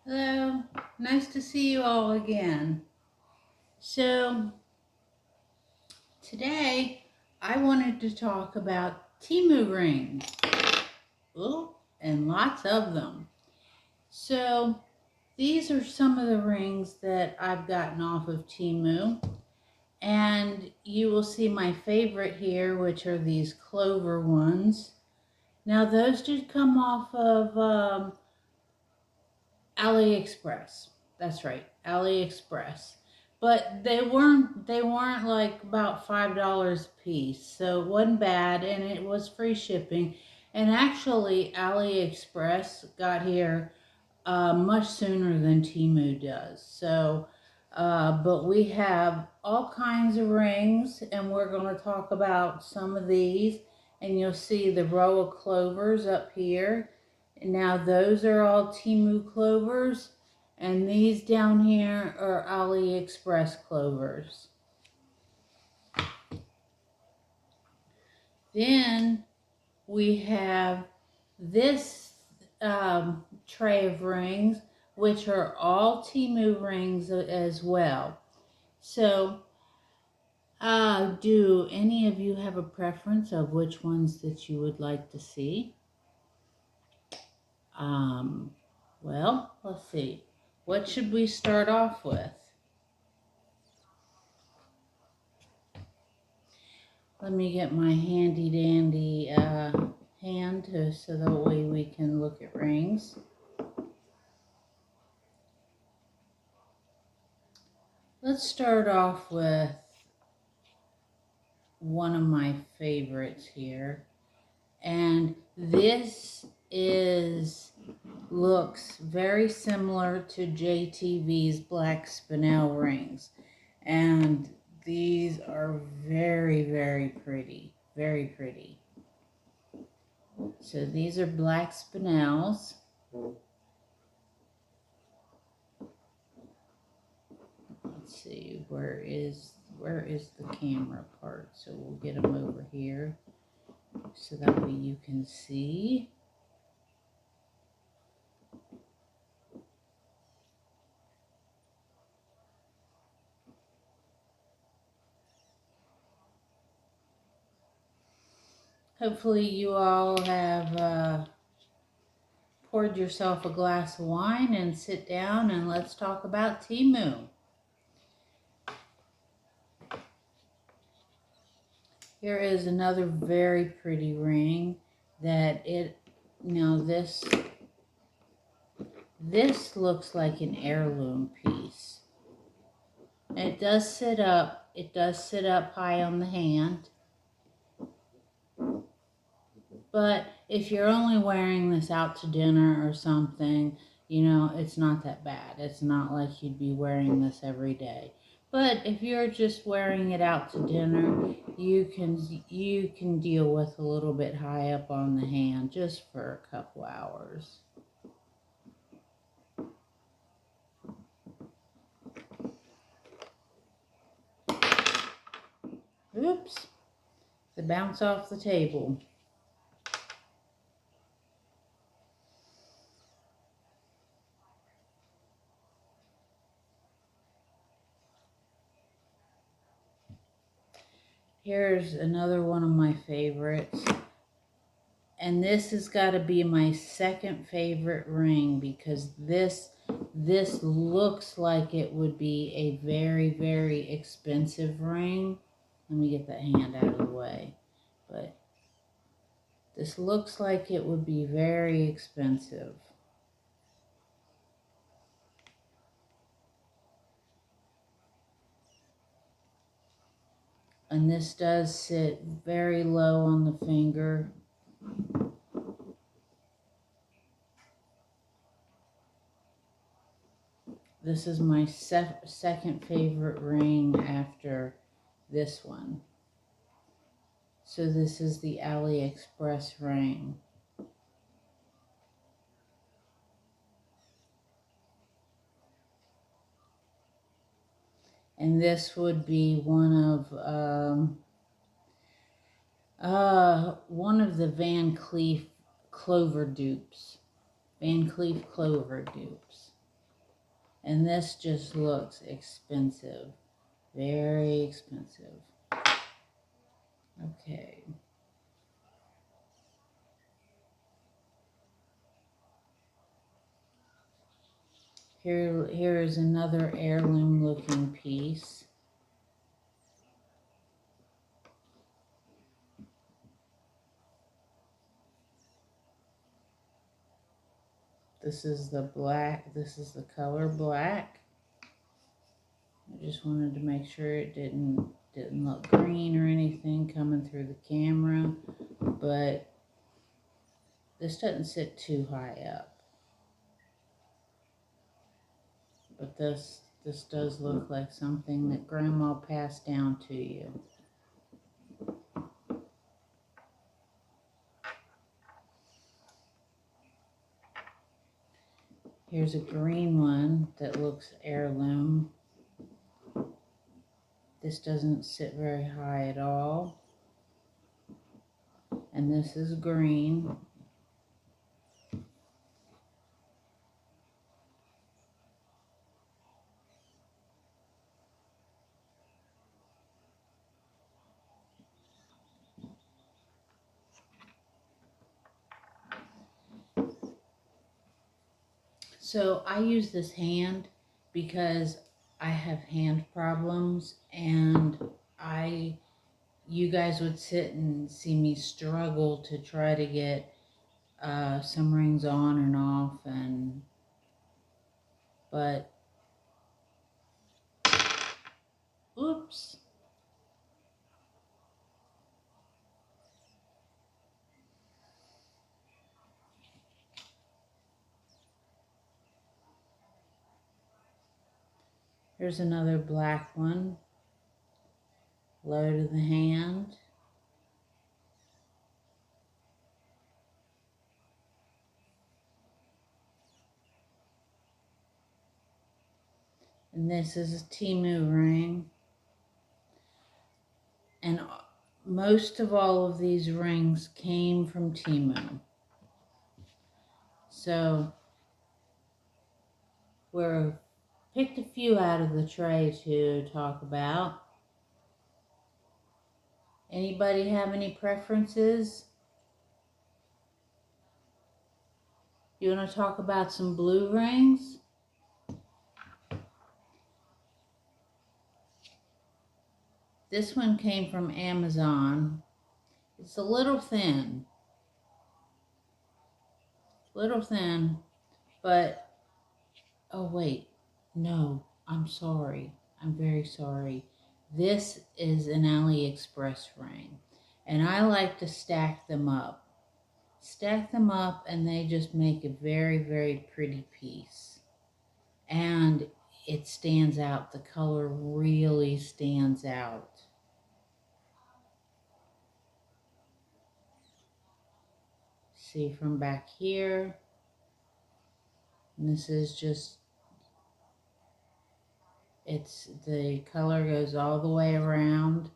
Hello, nice to see you all again. So, today I wanted to talk about Temu rings. Ooh, and lots of them. So, these are some of the rings that I've gotten off of Temu. And you will see my favorite here, which are these clover ones. Now, those did come off of AliExpress. That's right, AliExpress. But they weren't like about $5 a piece, so it wasn't bad, and it was free shipping. And actually, AliExpress got here much sooner than Temu does. So, but we have all kinds of rings, and we're going to talk about some of these. And you'll see the row of clovers up here. Now those are all Temu clovers, and these down here are AliExpress clovers. Then we have this tray of rings, which are all Temu rings as well. So, do any of you have a preference of which ones that you would like to see? Um, well, let's see. What should we start off with? Let me get my handy dandy hand so that way we can look at rings. Let's start off with one of my favorites here. And this looks very similar to JTV's black spinel rings. And these are very, very pretty. Very pretty. So these are black spinels. Let's see, where is the camera part? So we'll get them over here so that way you can see. Hopefully you all have poured yourself a glass of wine and sit down and let's talk about Temu. Here is another very pretty ring now this looks like an heirloom piece. It does sit up high on the hand. But if you're only wearing this out to dinner or something, it's not that bad. It's not like you'd be wearing this every day. But if you're just wearing it out to dinner, you can deal with a little bit high up on the hand just for a couple hours. Oops. They bounce off the table. Here's another one of my favorites. And this has got to be my second favorite ring because this looks like it would be a very, very expensive ring. Let me get that hand out of the way. But this looks like it would be very expensive. And this does sit very low on the finger. This is my second favorite ring after this one. So this is the AliExpress ring. And this would be one of the Van Cleef clover dupes. Van Cleef clover dupes. And this just looks expensive. Very expensive. Okay. Here is another heirloom looking piece. This is the black, this is the color black. I just wanted to make sure it didn't look green or anything coming through the camera, but this doesn't sit too high up. But this does look like something that Grandma passed down to you. Here's a green one that looks heirloom. This doesn't sit very high at all. And this is green. So I use this hand because I have hand problems, and you guys would sit and see me struggle to try to get some rings on and off, but oops. Here's another black one, low to the hand. And this is a Temu ring. And most of all of these rings came from Temu. So we're picked a few out of the tray to talk about. Anybody have any preferences? You want to talk about some blue rings? This one came from Amazon. It's a little thin, but, oh wait, no, I'm sorry. I'm very sorry. This is an AliExpress ring, and I like to stack them up. And they just make a very, very pretty piece. And it stands out. The color really stands out. See from back here. And this is just, the color goes all the way around.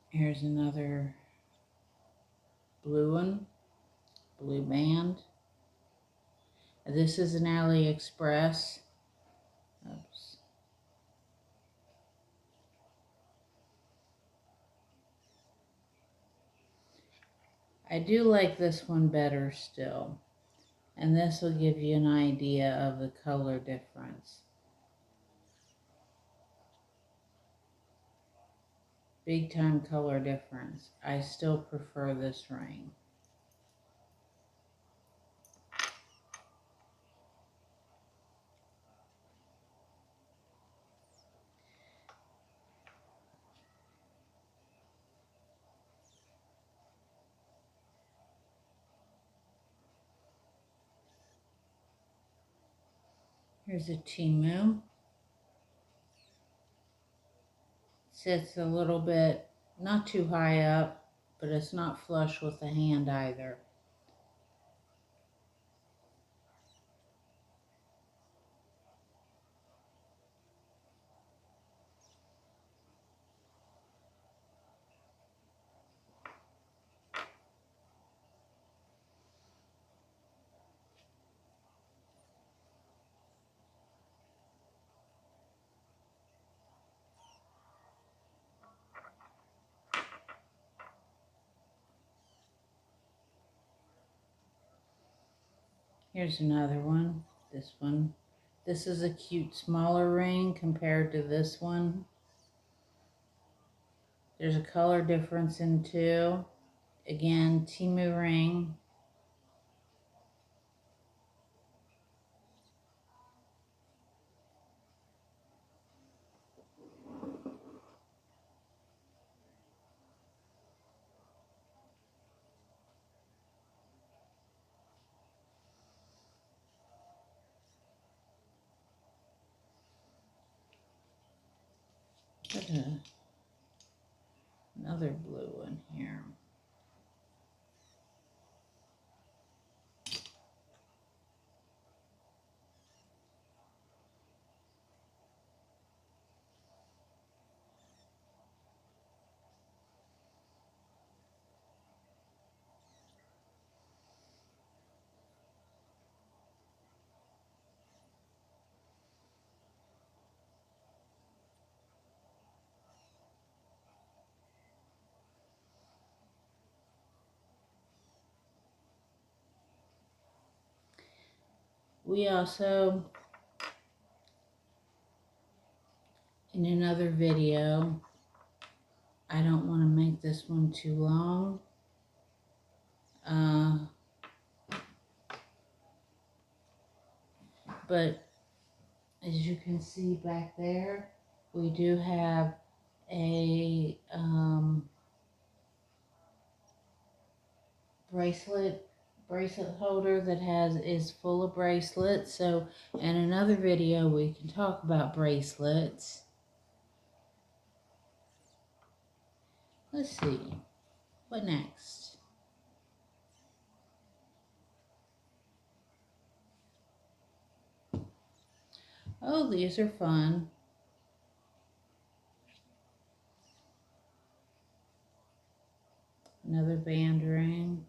Here's another blue one, blue band. This is an AliExpress. Oops. I do like this one better still. And this will give you an idea of the color difference. Big time color difference. I still prefer this ring. Here's a Temu. Sits a little bit, not too high up, but it's not flush with the hand either. Here's another one. This one. This is a cute smaller ring compared to this one. There's a color difference in two. Again, Temu ring. Put another blue one here. We also, in another video, I don't want to make this one too long. But as you can see back there, we do have a bracelet holder that is full of bracelets. So in another video we can talk about bracelets. Let's see, what next? Oh, these are fun. Another band ring.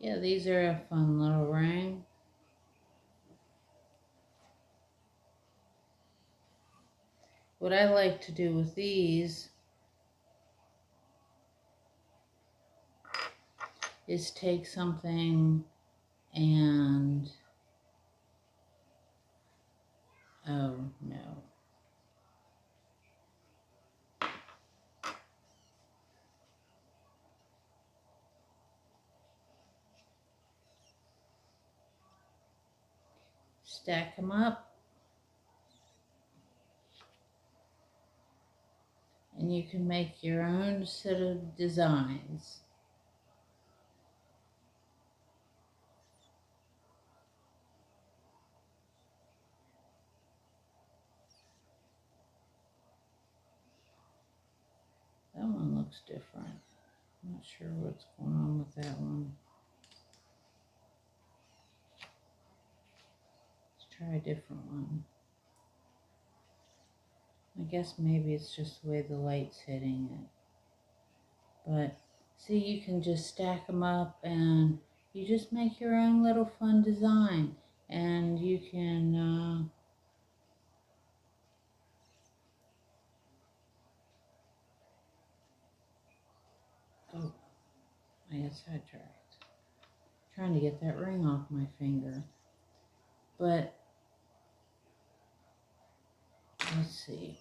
Yeah, these are a fun little ring. What I like to do with these is take something and, oh no. Stack them up. And you can make your own set of designs. That one looks different. I'm not sure what's going on with that one. Let's try a different one. I guess maybe it's just the way the light's hitting it. But see, you can just stack them up and you just make your own little fun design. And you can, oh, I got sidetracked. Trying to get that ring off my finger. But, let's see.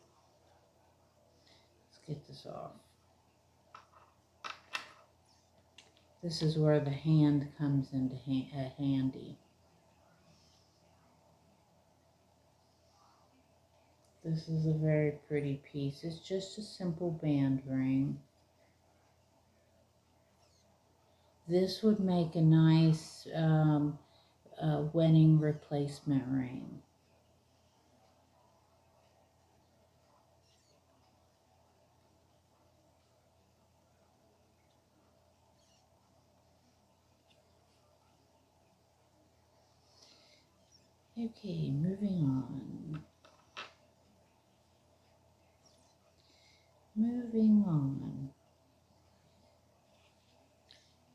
Let's get this off. This is where the hand comes into handy. This is a very pretty piece. It's just a simple band ring. This would make a nice wedding replacement ring. Okay, moving on. Moving on.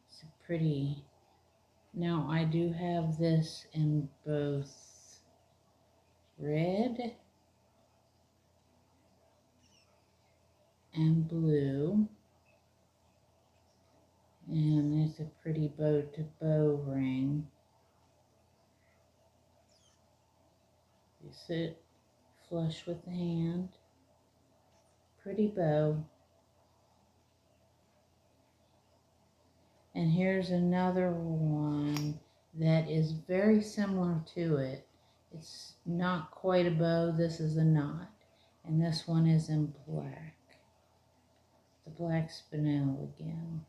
It's a pretty... Now I do have this in both red and blue. And it's a pretty bow to bow ring. Place it flush with the hand. Pretty bow. And here's another one that is very similar to it. It's not quite a bow, this is a knot. And this one is in black. The black spinel again.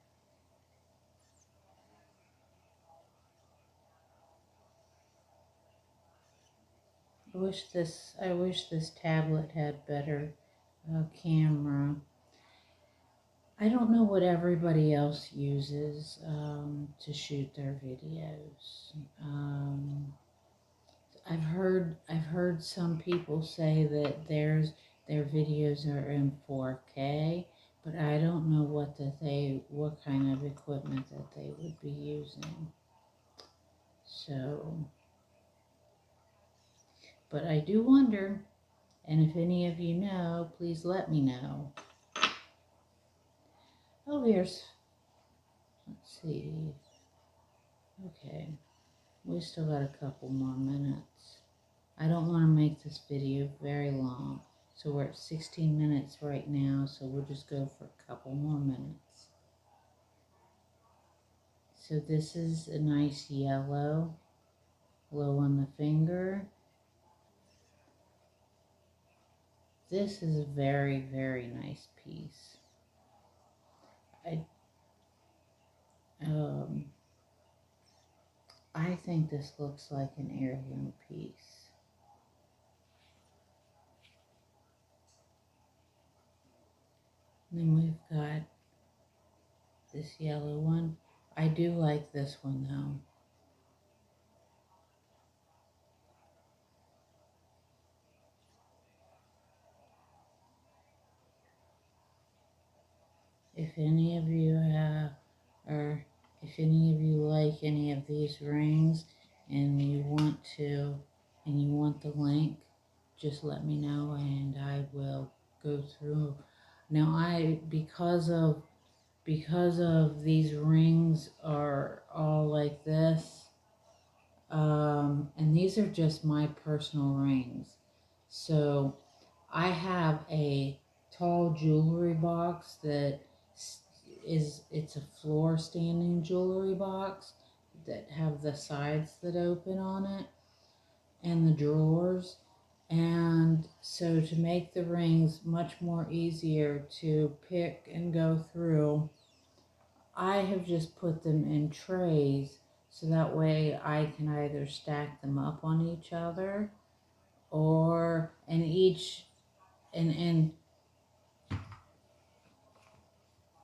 I wish this tablet had better camera. I don't know what everybody else uses to shoot their videos. I've heard some people say that their videos are in 4K, but I don't know what kind of equipment that they would be using. So, but I do wonder, and if any of you know, please let me know. Oh, let's see. Okay, we still got a couple more minutes. I don't want to make this video very long. So we're at 16 minutes right now, so we'll just go for a couple more minutes. So this is a nice yellow, low on the finger. This is a very, very nice piece. I think this looks like an heirloom piece. And then we've got this yellow one. I do like this one though. If any of you or if any of you like any of these rings and you want the link, just let me know and I will go through. Now because of these rings are all like this, and these are just my personal rings. So I have a tall jewelry box that it's a floor standing jewelry box that have the sides that open on it and the drawers. And so to make the rings much more easier to pick and go through, I have just put them in trays so that way I can either stack them up on each other or and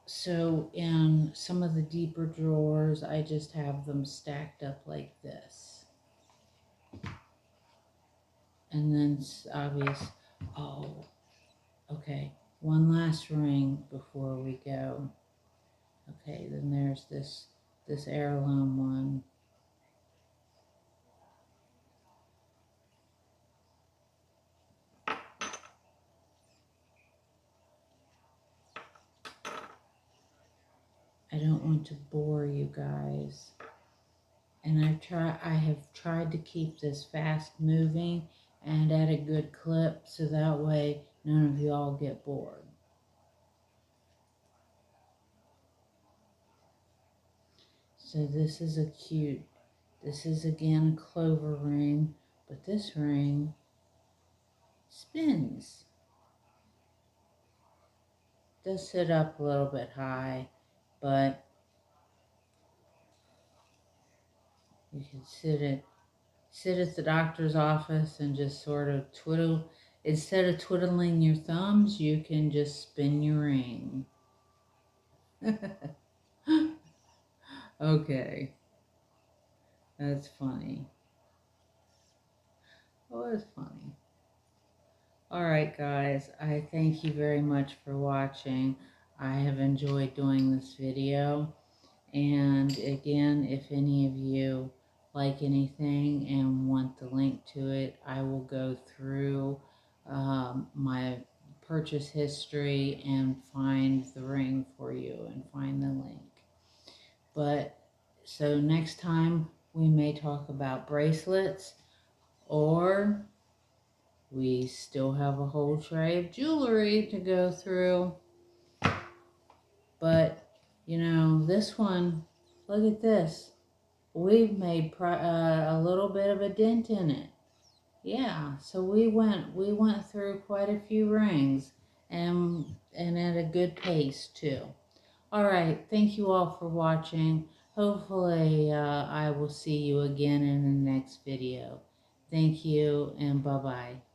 so in some of the deeper drawers I just have them stacked up like this. And then oh, okay, one last ring before we go. Okay, then there's this heirloom one. I don't want to bore you guys. And I have tried to keep this fast moving and at a good clip so that way none of you all get bored. So this is this is again a clover ring, but this ring spins. Does sit up a little bit high, but you can sit at the doctor's office and just sort of twiddle. Instead of twiddling your thumbs, you can just spin your ring. Okay, that's funny. Oh, it's funny. All right, guys, I thank you very much for watching. I have enjoyed doing this video. And again, if any of you like anything and want the link to it, I will go through my purchase history and find the ring for you and find the link. But so next time we may talk about bracelets or We still have a whole tray of jewelry to go through. But, this one, look at this. We've made a little bit of a dent in it. Yeah, so we went through quite a few rings and at a good pace too. All right, thank you all for watching. Hopefully I will see you again in the next video. Thank you and bye-bye.